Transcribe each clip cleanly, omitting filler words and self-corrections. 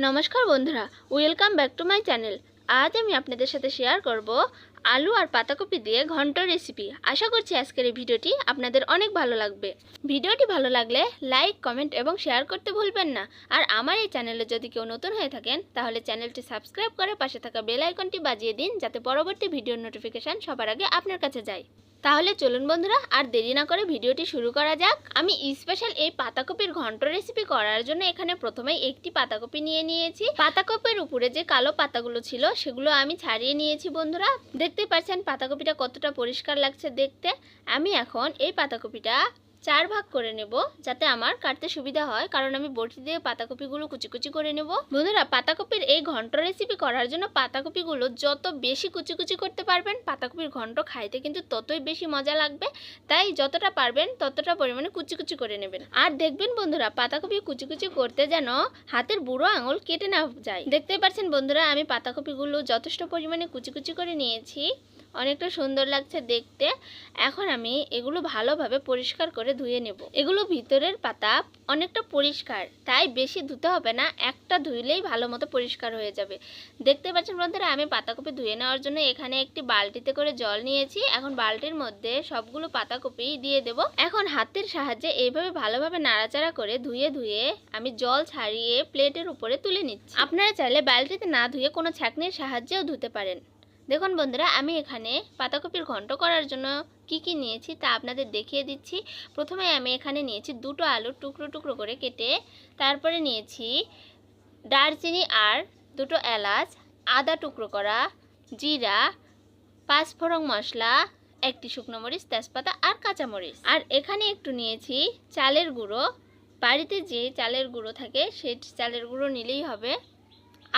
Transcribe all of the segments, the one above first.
নমস্কার বন্ধুরা, welcome back to my channel. আজ আমি আপনাদের সাথে শেয়ার করব আলু আর পাতাকপি দিয়ে ঘন্ট রেসিপি। আশা করছি আজকের এই ভিডিওটি আপনাদের অনেক ভালো লাগবে। ভিডিওটি ভালো লাগলে লাইক, কমেন্ট এবং শেয়ার করতে ভুলবেন না। আর আমার এই চ্যানেলে যদি কেউ নতুন হয়ে থাকেন তাহলে চ্যানেলটি সাবস্ক্রাইব করে পাশে থাকা বেল আইকনটি বাজিয়ে দিন, যাতে পরবর্তী ভিডিওর নোটিফিকেশন সবার আগে আপনার কাছে যায়। তাহলে চলুন বন্ধুরা, আর দেরি না করে ভিডিওটি শুরু করা যাক। আমি স্পেশাল এই পাতাকপির ঘন্ট রেসিপি করার জন্য এখানে প্রথমেই একটি পাতাকপি নিয়ে নিয়েছি। পাতাকপির উপরে যে কালো পাতাগুলো ছিল সেগুলো আমি ছাড়িয়ে নিয়েছি বন্ধুরা। দেখতে পাচ্ছেন পাতাকপিটা কতটা পরিষ্কার লাগছে দেখতে। আমি এখন এই পাতাকপিটা 4 ভাগ করে নেব, যাতে আমার কাটতে সুবিধা হয়, কারণ আমি বটি দিয়ে পাতাকপিগুলো কুচি কুচি করে নেব। বন্ধুরা, পাতাকপির এই ঘন্ট রেসিপি করার জন্য পাতাকপিগুলো যত বেশি কুচি কুচি করতে পারবেন, পাতাকপির ঘন্ট খাইতে কিন্তু ততই বেশি মজা লাগবে। তাই যতটা পারবেন ততটা পরিমাণে কুচি কুচি করে নেবেন। আর দেখবেন বন্ধুরা, পাতাকপি কুচি কুচি করতে যেন হাতের বুড়ো আঙুল কেটে না যায়। দেখতে পাচ্ছেন বন্ধুরা, আমি পাতাকপিগুলো যথেষ্ট পরিমাণে কুচি কুচি করে নিয়েছি। অনেকটা সুন্দর লাগছে দেখতে। এখন আমি এগুলো ভালোভাবে পরিষ্কার করে ধুয়ে নেব। এগুলো ভিতরের পাতা অনেকটা পরিষ্কার, তাই বেশি ধুতে হবে না, একটা ধুইলেই ভালো মতো পরিষ্কার হয়ে যাবে। দেখতে পাচ্ছেন বন্ধুরা, আমি পাতাকপি ধুয়ে নেওয়ার জন্য এখানে একটি বালতিতে করে জল নিয়েছি। এখন বালতির মধ্যে সবগুলো পাতাকপি দিয়ে দেব। এখন হাতের সাহায্যে এইভাবে ভালোভাবে নাড়াচাড়া করে ধুয়ে ধুয়ে আমি জল ছাড়িয়ে প্লেটের উপরে তুলে নিচ্ছি। আপনারা চাইলে বালতিতে না ধুয়ে কোনো ছাঁকনির সাহায্যেও ধুতে পারেন। দেখুন বন্ধুরা, আমি এখানে পাতাকপির ঘন্ট করার জন্য কি কি নিয়েছি তা আপনাদের দেখিয়ে দিচ্ছি। প্রথমে আমি এখানে নিয়েছি দুটো আলু টুকরো টুকরো করে কেটে, তারপরে নিয়েছি দারচিনি আর দুটো এলাচ, আদা টুকরো করা, জিরা, 5 ফোড়ন মশলা, একটি শুকনো মরিচ, তেজপাতা আর কাঁচামরিচ। আর এখানে একটু নিয়েছি চালের গুঁড়ো। বাড়িতে যে চালের গুঁড়ো থাকে সেই চালের গুঁড়ো নিলেই হবে।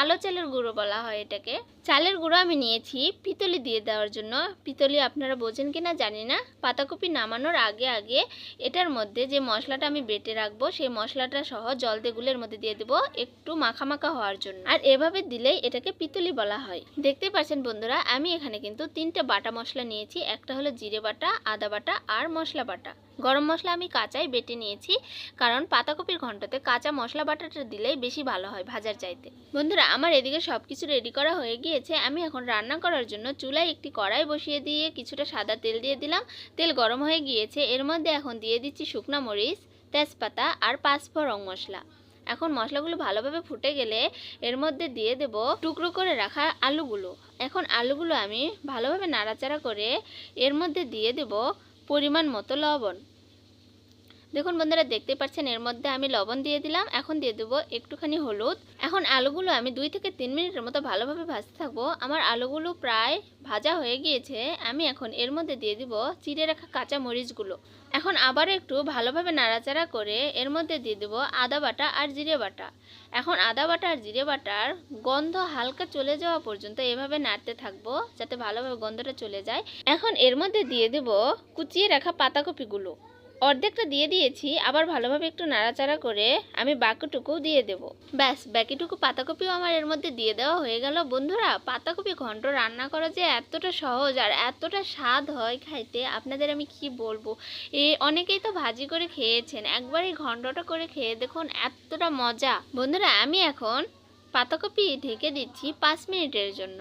আলো চালের গুঁড়ো বলা হয় এটাকে। চালের গুঁড়ো আমি নিয়েছি পিতলি দিয়ে দেওয়ার জন্য। পিতলি আপনারা বোঝেন কিনা জানি না। পাতাকপি নামানোর আগে আগে এটার মধ্যে যে মশলাটা আমি বেটে রাখবো সেই মশলাটা সহ জল দিয়ে গুলের মধ্যে দিয়ে দেবো, একটু মাখা মাখা হওয়ার জন্য। আর এভাবে দিলেই এটাকে পিতলি বলা হয়। দেখতে পাচ্ছেন বন্ধুরা, আমি এখানে কিন্তু 3টে বাটা মশলা নিয়েছি। একটা হলো জিরে বাটা, আদা বাটা আর মশলা বাটা। গরম মশলা আমি কাঁচাই বেটে নিয়েছি, কারণ পাতাকপির ঘন্টতে কাঁচা মশলা বাটাটা দিলেই বেশি ভালো হয় ভাজার চাইতে। বন্ধুরা, আমার এদিকে সব কিছু রেডি করা হয়ে গিয়েছে। আমি এখন রান্না করার জন্য চুলায় একটি কড়াই বসিয়ে দিয়ে কিছুটা সাদা তেল দিয়ে দিলাম। তেল গরম হয়ে গিয়েছে। এর মধ্যে এখন দিয়ে দিচ্ছি শুকনো মরিচ, তেজপাতা আর 5 ফোড়ন মশলা। এখন মশলাগুলো ভালোভাবে ফুটে গেলে এর মধ্যে দিয়ে দেব টুকরো করে রাখা আলুগুলো। এখন আলুগুলো আমি ভালোভাবে নাড়াচাড়া করে এর মধ্যে দিয়ে দেব পরিমাণ মতো লবণ। দেখুন বন্ধুরা, দেখতে পাচ্ছেন এর মধ্যে আমি লবণ দিয়ে দিলাম। এখন দিয়ে দেবো একটুখানি হলুদ। এখন আলুগুলো আমি 2 থেকে 3 মিনিটের মতো ভালোভাবে ভাজতে থাকবো। আমার আলুগুলো প্রায় ভাজা হয়ে গিয়েছে। আমি এখন এর মধ্যে দিয়ে দিব চিড়ে রাখা কাঁচা মরিচগুলো। এখন আবারও একটু ভালোভাবে নাড়াচাড়া করে এর মধ্যে দিয়ে দেবো আদা বাটা আর জিরে বাটা। এখন আদা বাটা আর জিরে বাটার গন্ধ হালকা চলে যাওয়া পর্যন্ত এভাবে নাড়তে থাকবো, যাতে ভালোভাবে গন্ধটা চলে যায়। এখন এর মধ্যে দিয়ে দেব কুচিয়ে রাখা পাতাকপিগুলো। অর্ধেকটা দিয়ে দিয়েছি, আবার ভালোভাবে একটু নাড়াচাড়া করে আমি বাকিটুকু দিয়ে দেব। ব্যাস, বাকিটুকু পাতাকপিও আমার এর মধ্যে দিয়ে দেওয়া হয়ে গেল। বন্ধুরা, পাতাকপি ঘন্ট রান্না করা যে এতটা সহজ আর এতটা স্বাদ হয় খাইতে, আপনাদের আমি কি বলবো। অনেকেই তো ভাজি করে খেয়েছেন, একবার এই ঘন্টটা করে খেয়ে দেখুন, এতটা মজা। বন্ধুরা, আমি এখন পাতাকপি ঢেকে দিচ্ছি 5 মিনিটের জন্য।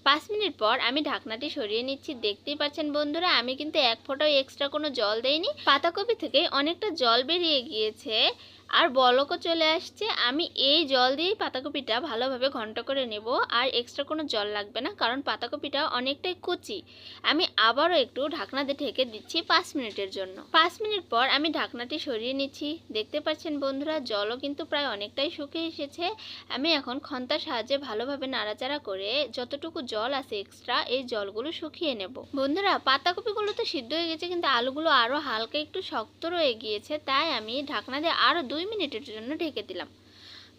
5 মিনিট পর আমি ঢাকনাটি সরিয়ে নিচ্ছি। দেখতেই পাচ্ছেন বন্ধুরা, আমি কিন্তু এক ফোঁটাও এক্সট্রা কোনো জল দেইনি। পাতাকপি থেকে অনেকটা জল বেরিয়ে গিয়েছে আর বলকও চলে আসছে। আমি এই জল দিয়েই পাতাকপিটা ভালোভাবে ঘন্ট করে নেব, আর এক্সট্রা কোনো জল লাগবে না, কারণ পাতাকপিটা অনেকটাই কচি। আমি আবারও একটু ঢাকনা দিয়ে ঢেকে দিচ্ছি 5 মিনিটের জন্য। 5 মিনিট পর আমি ঢাকনাটি সরিয়ে নিচ্ছি। দেখতে পাচ্ছেন বন্ধুরা, জলও কিন্তু প্রায় অনেকটাই শুকিয়ে এসেছে। আমি এখন খন্তার সাহায্যে ভালোভাবে নাড়াচাড়া করে যতটুকু জল আছে এক্সট্রা, এই জলগুলো শুকিয়ে নেব। বন্ধুরা, পাতাকপিগুলো তো সিদ্ধ হয়ে গেছে, কিন্তু আলুগুলো আরও হালকা একটু শক্ত রয়ে গিয়েছে, তাই আমি ঢাকনা দিয়ে আরও 2 মিনিটের জন্য ঢেকে দিলাম।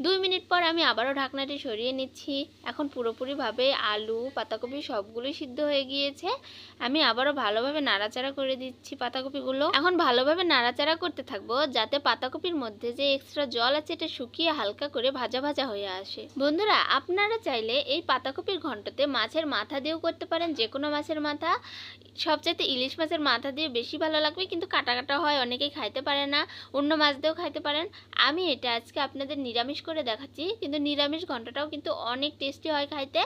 2 মিনিট পর আমি আবারও ঢাকনাটি সরিয়ে নিচ্ছি। এখন পুরোপুরিভাবে আলু পাতাকপি সবগুলোই সিদ্ধ হয়ে গিয়েছে। আমি আবারও ভালোভাবে নাড়াচাড়া করে দিচ্ছি পাতাকপিগুলো। এখন ভালোভাবে নাড়াচাড়া করতে থাকবো, যাতে পাতাকপির মধ্যে যে এক্সট্রা জল আছে এটা শুকিয়ে হালকা করে ভাজা ভাজা হয়ে আসে। বন্ধুরা, আপনারা চাইলে এই পাতাকপির ঘন্টতে মাছের মাথা দিয়েও করতে পারেন, যে কোনো মাছের মাথা। সবচাইতে ইলিশ মাছের মাথা দিয়ে বেশি ভালো লাগবে, কিন্তু কাটা কাটা হয়, অনেকেই খাইতে পারে না। অন্য মাছ দিয়েও খাইতে পারেন। আমি এটা আজকে আপনাদের নিরামিষ করে দেখাচ্ছি, কিন্তু নিরামিষ ঘন্টটাও কিন্তু অনেক টেস্টি হয় খাইতে।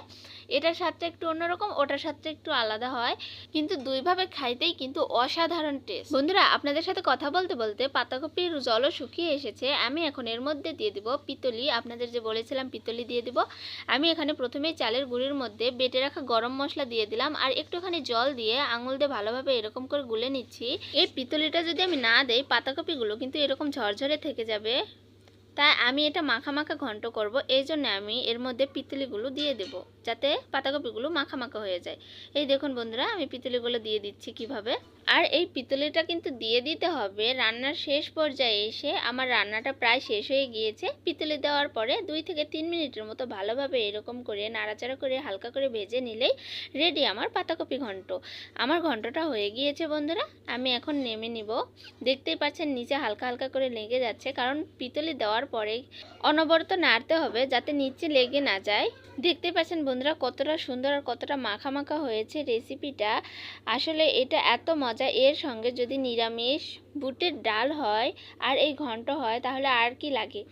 এটার স্বাদটা একটু অন্যরকম, ওটার স্বাদটা একটু আলাদা হয়, কিন্তু দুইভাবে খাইতেই কিন্তু অসাধারণ টেস্ট। বন্ধুরা, আপনাদের সাথে কথা বলতে বলতে পাতাকপির জলও শুকিয়ে এসেছে। আমি এখন এর মধ্যে দিয়ে দিব পিতলি। আপনাদের যে বলেছিলাম পিতলি দিয়ে দিব। আমি এখানে প্রথমেই চালের গুঁড়ির মধ্যে বেটে রাখা গরম মশলা দিয়ে দিলাম, আর একটুখানি জল দিয়ে আঙুল দিয়ে ভালোভাবে এরকম করে গুলে নিচ্ছি। এই পিতলিটা যদি আমি না দেই, পাতাকপিগুলো কিন্তু এরকম ঝরঝরে থেকে যাবে। তাই আমি এটা মাখা মাখা ঘন্ট করব, এই জন্য আমি এর মধ্যে পিতলিগুলো দিয়ে দেব, যাতে পাতাকপিগুলো মাখা মাখা হয়ে যায়। এই দেখুন বন্ধুরা, আমি পিতলিগুলো দিয়ে দিচ্ছি কিভাবে। আর এই পিতলিটা কিন্তু দিয়ে দিতে হবে রান্নার শেষ পর্যায়ে এসে। আমার রান্নাটা প্রায় শেষ হয়ে গিয়েছে। পিতলি দেওয়ার পরে 2 থেকে 3 মিনিটের মতো ভালোভাবে এরকম করে নাড়াচাড়া করে হালকা করে ভেজে নিলেই রেডি আমার পাতাকপি ঘন্ট। আমার ঘন্টটা হয়ে গিয়েছে বন্ধুরা, আমি এখন নেমে নিব। দেখতেই পাচ্ছেন নিচে হালকা হালকা করে লেগে যাচ্ছে, কারণ পিতলি দেওয়ার পরে অনবরত নাড়তে হবে যাতে নিচে লেগে না যায়। দেখতে পাচ্ছেন বন্ধুরা কতটা সুন্দর আর কতটা মাখা মাখা হয়েছে রেসিপিটা। আসলে এটা এত মজা, এর সঙ্গে যদি নিরামিষ বুটের ডাল হয় আর এই ঘন্ট হয় তাহলে আর কি লাগে।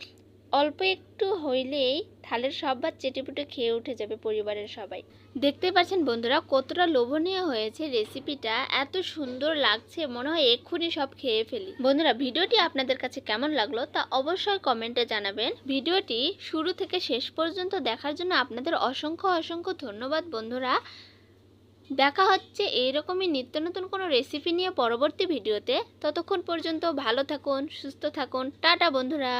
অল্প একটু হইলেই থালের সব ভাত চেটেপুটে খেয়ে উঠে যাবে পরিবারের সবাই। দেখতে পাচ্ছেন বন্ধুরা কতটা লোভনীয় হয়েছে রেসিপিটা, এত সুন্দর লাগছে, মনে হয় এক্ষুনি সব খেয়ে ফেলি। বন্ধুরা, ভিডিওটি আপনাদের কাছে কেমন লাগলো তা অবশ্যই কমেন্টে জানাবেন। ভিডিওটি শুরু থেকে শেষ পর্যন্ত দেখার জন্য আপনাদের অসংখ্য অসংখ্য ধন্যবাদ বন্ধুরা। দেখা হচ্ছে এইরকমই নিত্য নতুন কোনো রেসিপি নিয়ে পরবর্তী ভিডিওতে। ততক্ষণ পর্যন্ত ভালো থাকুন, সুস্থ থাকুন। টাটা বন্ধুরা।